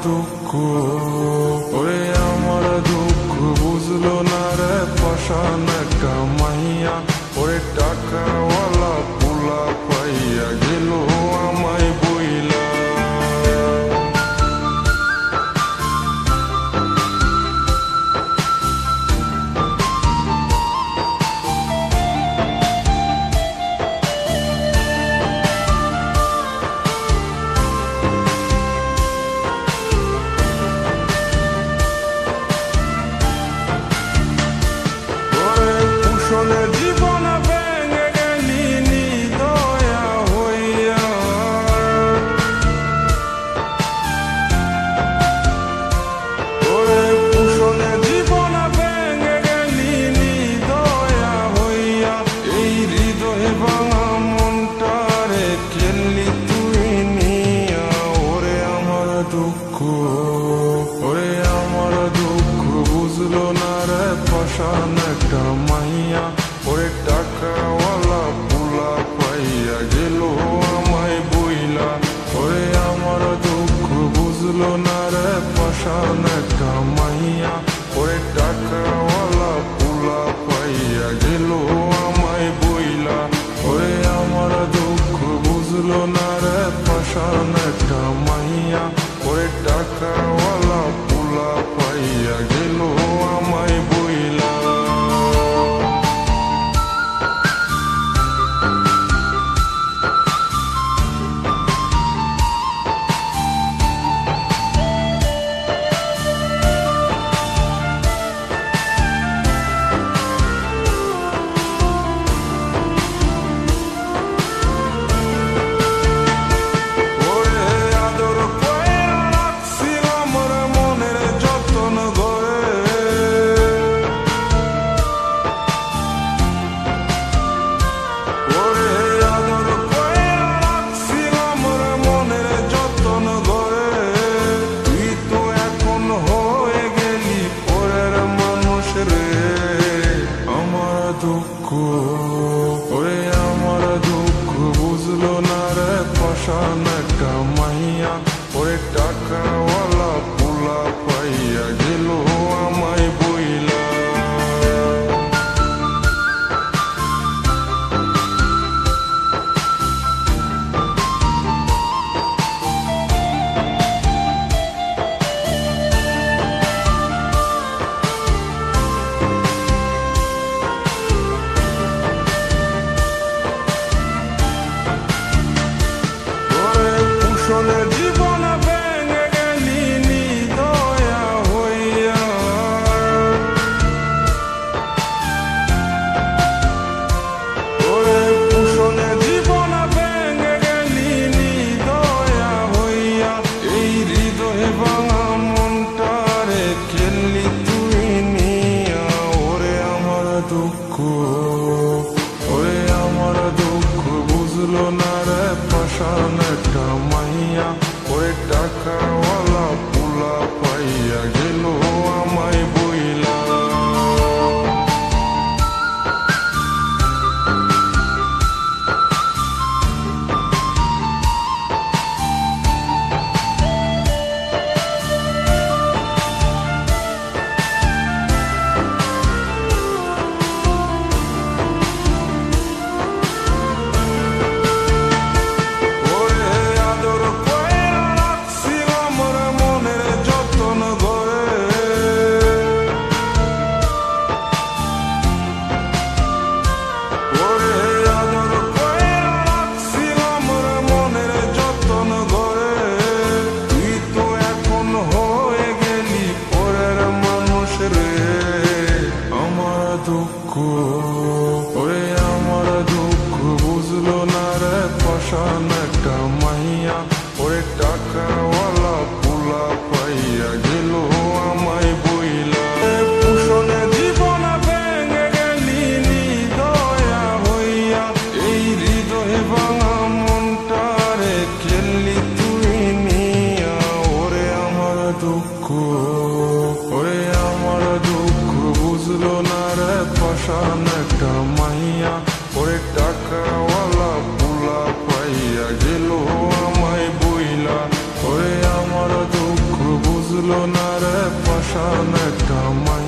দুঃখ, ওরে আমার দুঃখ বুঝলো না রে পাষাণ একটা মাইয়া, ওরে টাকাওয়ালা পোলা পাইয়া গেল আমায় বইলা। জীবন ভেঙে গেলি নিদয়া হইয়া, ওরে কুশলে জীবন ভেঙে গেলি নিদয়া হইয়া, এই হৃদয় ভাঙা মনটারে খেললি তুই নিয়া। ওরে আমার দুঃখ, ওরে আমার দুঃখ বুঝলো না রে পাষাণ একটা মাইয়া, ওরে টাকাওয়ালা পোলা পাইয়া গেল আমায় বইলা। ওরে আমার দুঃখ বুঝলো না রে পাষাণ একটা মাইয়া, ওরে টাকাওয়ালা পোলা পাইয়া গেল আমায় বইলা। ওরে আমার দুঃখ বুঝলো না রে পাষাণ একটা মাইয়া, ওরে টাকাওয়ালা পোলা পাইয়া গেল আমায় বইলা। ওরে আমার দুঃখ বুঝলো না রে পাষাণ একটা মাইয়া, ওরে টাকাওয়ালা পোলা পাইয়া গেল আমায় বইলা। জীবন ভেঙে গেলি নিদয়া হইয়া, ওরে কুশলে জীবন ভেঙে গেলি নিদয়া হইয়া, এই হৃদয় ভাঙা মনটারে খেললি তুই নিয়া। ওরে আমার দুঃখ, ওরে আমার দুঃখ বুঝলো না রে পাষাণ একটা মাইয়া, ওরে টাকাওয়ালা পোলা পাইয়া গেল আমায় বইলা। ওরে আমার দুঃখ বুঝলো না রে পাষাণ একটা মাইয়া, ওরে টাকাওয়ালা পোলা পাইয়া গেল আমায় বইলা। কুশলে জীবন ভেঙে গেলি নিদয়া হইয়া, এই হৃদয় ভাঙা মনটারে খেললি তুই নিয়া। ওরে আমার দুঃখ, ওরে আমার দুঃখ বুঝলো না রে পাষাণ একটা মাইয়া, ওরে টাকাওয়ালা পোলা পাইয়া গেল আমায় বইলা। ওরে আমার দুঃখ পাশান একটা মাইয়া।